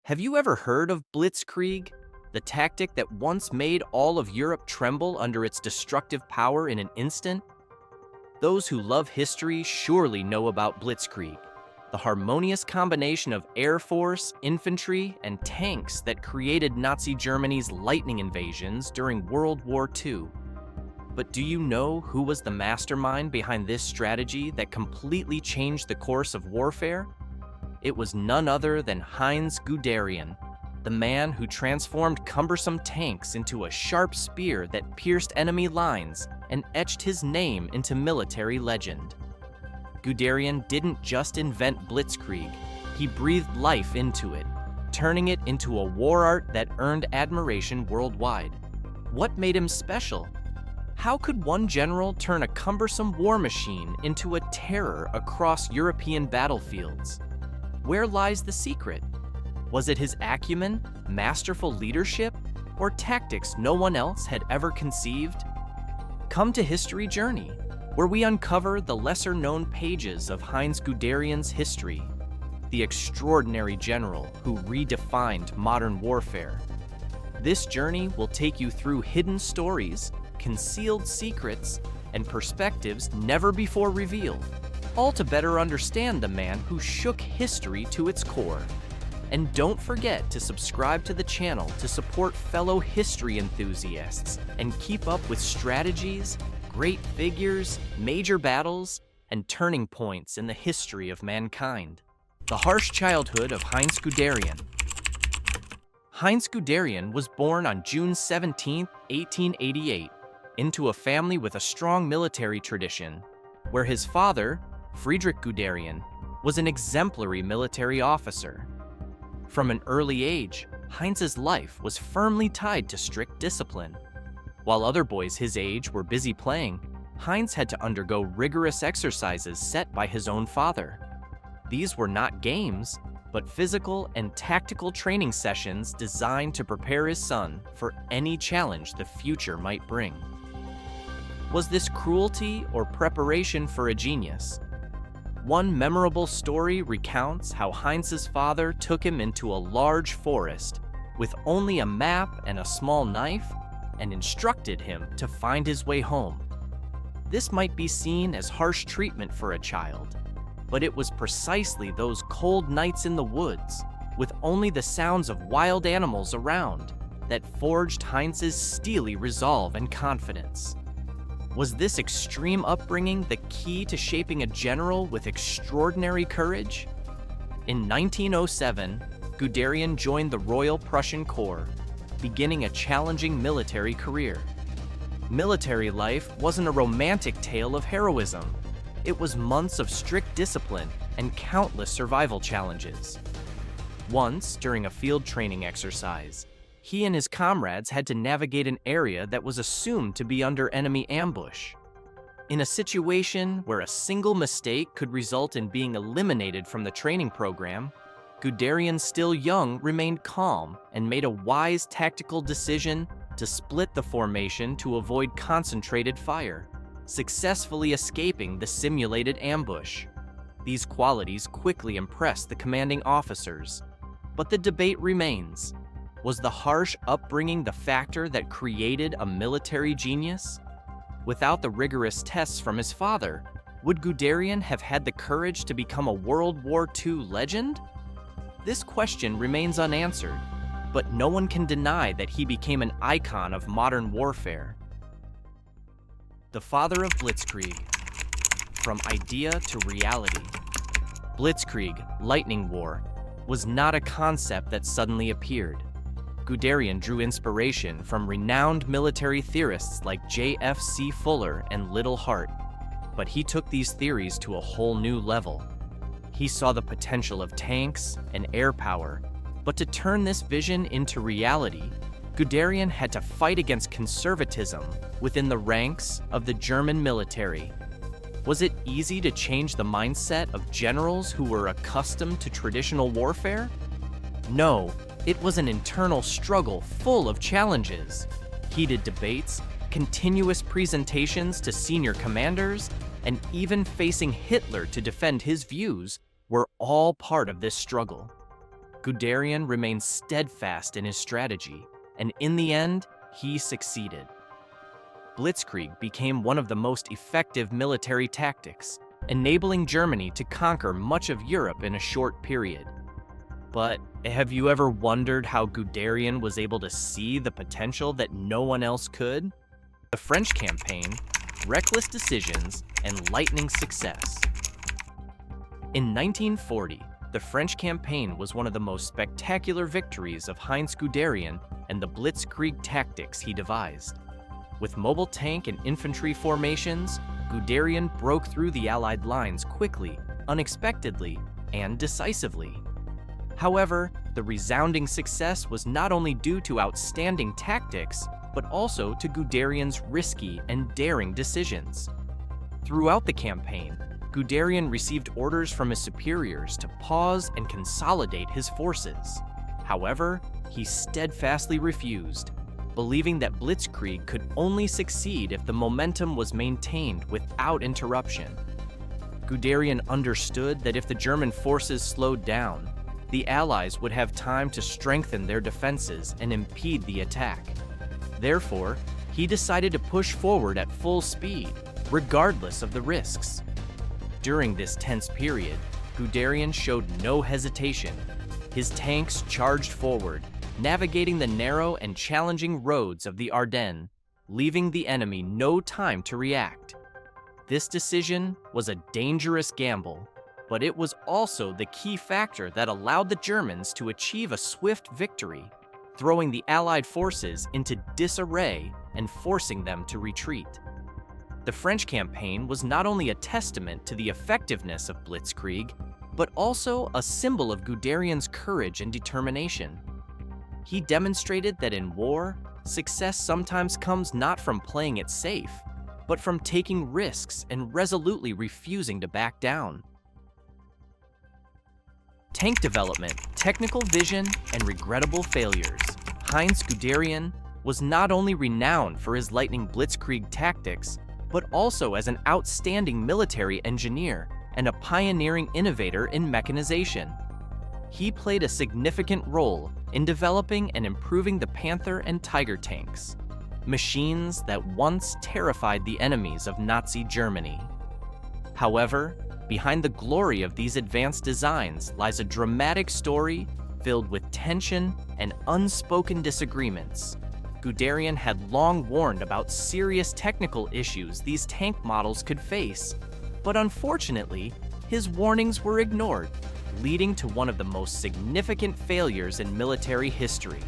Have you ever heard of Blitzkrieg? The tactic that once made all of Europe tremble under its destructive power in an instant? Those who love history surely know about Blitzkrieg, the harmonious combination of air force, infantry, and tanks that created Nazi Germany's lightning invasions during World War II. But do you know who was the mastermind behind this strategy that completely changed the course of warfare? It was none other than Heinz Guderian, the man who transformed cumbersome tanks into a sharp spear that pierced enemy lines and etched his name into military legend. Guderian didn't just invent Blitzkrieg, he breathed life into it, turning it into a war art that earned admiration worldwide. What made him special? How could one general turn a cumbersome war machine into a terror across European battlefields? Where lies the secret? Was it his acumen, masterful leadership, or tactics no one else had ever conceived? Come to History Journey, where we uncover the lesser-known pages of Heinz Guderian's history, the extraordinary general who redefined modern warfare. This journey will take you through hidden stories, concealed secrets, and perspectives never before revealed, all to better understand the man who shook history to its core. And don't forget to subscribe to the channel to support fellow history enthusiasts and keep up with strategies, great figures, major battles, and turning points in the history of mankind. The harsh childhood of Heinz Guderian. Heinz Guderian was born on June 17, 1888, into a family with a strong military tradition, where his father, Friedrich Guderian, was an exemplary military officer. From an early age, Heinz's life was firmly tied to strict discipline. While other boys his age were busy playing, Heinz had to undergo rigorous exercises set by his own father. These were not games, but physical and tactical training sessions designed to prepare his son for any challenge the future might bring. Was this cruelty or preparation for a genius? One memorable story recounts how Heinz's father took him into a large forest with only a map and a small knife and instructed him to find his way home. This might be seen as harsh treatment for a child, but it was precisely those cold nights in the woods, with only the sounds of wild animals around, that forged Heinz's steely resolve and confidence. Was this extreme upbringing the key to shaping a general with extraordinary courage? In 1907, Guderian joined the Royal Prussian Corps, beginning a challenging military career. Military life wasn't a romantic tale of heroism. It was months of strict discipline and countless survival challenges. Once, during a field training exercise, he and his comrades had to navigate an area that was assumed to be under enemy ambush. In a situation where a single mistake could result in being eliminated from the training program, Guderian, still young, remained calm and made a wise tactical decision to split the formation to avoid concentrated fire, successfully escaping the simulated ambush. These qualities quickly impressed the commanding officers, but the debate remains. Was the harsh upbringing the factor that created a military genius? Without the rigorous tests from his father, would Guderian have had the courage to become a World War II legend? This question remains unanswered, but no one can deny that he became an icon of modern warfare. The Father of Blitzkrieg. From idea to reality. Blitzkrieg, lightning war, was not a concept that suddenly appeared. Guderian drew inspiration from renowned military theorists like J.F.C. Fuller and Little Hart, but he took these theories to a whole new level. He saw the potential of tanks and air power, but to turn this vision into reality, Guderian had to fight against conservatism within the ranks of the German military. Was it easy to change the mindset of generals who were accustomed to traditional warfare? No. It was an internal struggle full of challenges. Heated debates, continuous presentations to senior commanders, and even facing Hitler to defend his views were all part of this struggle. Guderian remained steadfast in his strategy, and in the end, he succeeded. Blitzkrieg became one of the most effective military tactics, enabling Germany to conquer much of Europe in a short period. But have you ever wondered how Guderian was able to see the potential that no one else could? The French campaign, reckless decisions, and lightning success. In 1940, the French campaign was one of the most spectacular victories of Heinz Guderian and the Blitzkrieg tactics he devised. With mobile tank and infantry formations, Guderian broke through the Allied lines quickly, unexpectedly, and decisively. However, the resounding success was not only due to outstanding tactics, but also to Guderian's risky and daring decisions. Throughout the campaign, Guderian received orders from his superiors to pause and consolidate his forces. However, he steadfastly refused, believing that Blitzkrieg could only succeed if the momentum was maintained without interruption. Guderian understood that if the German forces slowed down, the Allies would have time to strengthen their defenses and impede the attack. Therefore, he decided to push forward at full speed, regardless of the risks. During this tense period, Guderian showed no hesitation. His tanks charged forward, navigating the narrow and challenging roads of the Ardennes, leaving the enemy no time to react. This decision was a dangerous gamble, but it was also the key factor that allowed the Germans to achieve a swift victory, throwing the Allied forces into disarray and forcing them to retreat. The French campaign was not only a testament to the effectiveness of Blitzkrieg, but also a symbol of Guderian's courage and determination. He demonstrated that in war, success sometimes comes not from playing it safe, but from taking risks and resolutely refusing to back down. Tank development, technical vision, and regrettable failures. Heinz Guderian was not only renowned for his lightning Blitzkrieg tactics, but also as an outstanding military engineer and a pioneering innovator in mechanization. He played a significant role in developing and improving the Panther and Tiger tanks, machines that once terrified the enemies of Nazi Germany. However, behind the glory of these advanced designs lies a dramatic story filled with tension and unspoken disagreements. Guderian had long warned about serious technical issues these tank models could face, but unfortunately, his warnings were ignored, leading to one of the most significant failures in military history.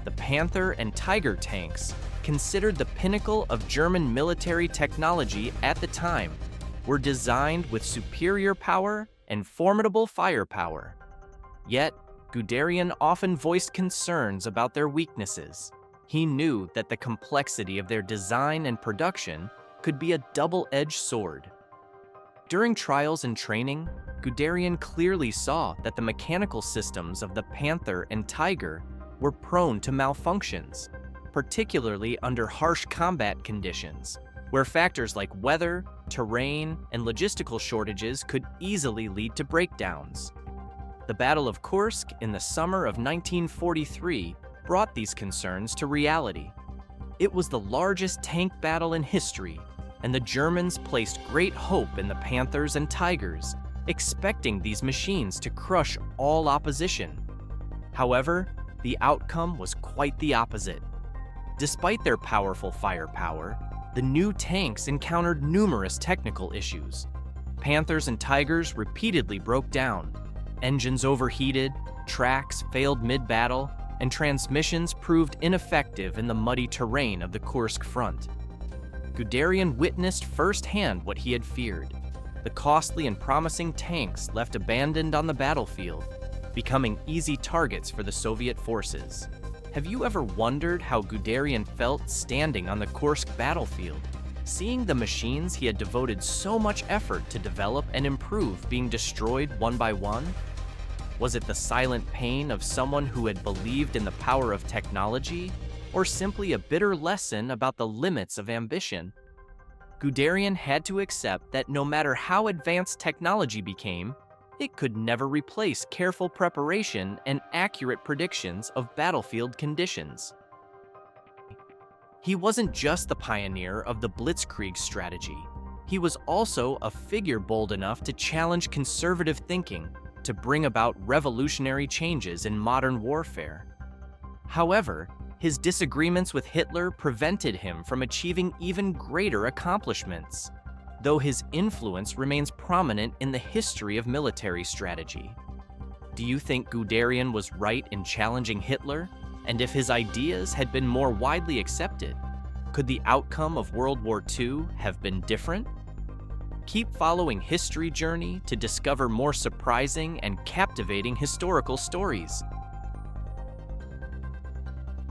The Panther and Tiger tanks, considered the pinnacle of German military technology at the time, were designed with superior power and formidable firepower. Yet, Guderian often voiced concerns about their weaknesses. He knew that the complexity of their design and production could be a double-edged sword. During trials and training, Guderian clearly saw that the mechanical systems of the Panther and Tiger were prone to malfunctions, particularly under harsh combat conditions, where factors like weather, terrain, and logistical shortages could easily lead to breakdowns. The Battle of Kursk in the summer of 1943 brought these concerns to reality. It was the largest tank battle in history, and the Germans placed great hope in the Panthers and Tigers, expecting these machines to crush all opposition. However, the outcome was quite the opposite. Despite their powerful firepower, the new tanks encountered numerous technical issues. Panthers and Tigers repeatedly broke down. Engines overheated, tracks failed mid-battle, and transmissions proved ineffective in the muddy terrain of the Kursk front. Guderian witnessed firsthand what he had feared. The costly and promising tanks left abandoned on the battlefield, becoming easy targets for the Soviet forces. Have you ever wondered how Guderian felt standing on the Kursk battlefield, seeing the machines he had devoted so much effort to develop and improve being destroyed one by one? Was it the silent pain of someone who had believed in the power of technology, or simply a bitter lesson about the limits of ambition? Guderian had to accept that no matter how advanced technology became, it could never replace careful preparation and accurate predictions of battlefield conditions. He wasn't just the pioneer of the Blitzkrieg strategy. He was also a figure bold enough to challenge conservative thinking to bring about revolutionary changes in modern warfare. However, his disagreements with Hitler prevented him from achieving even greater accomplishments, though his influence remains prominent in the history of military strategy. Do you think Guderian was right in challenging Hitler? And if his ideas had been more widely accepted, could the outcome of World War II have been different? Keep following History Journey to discover more surprising and captivating historical stories.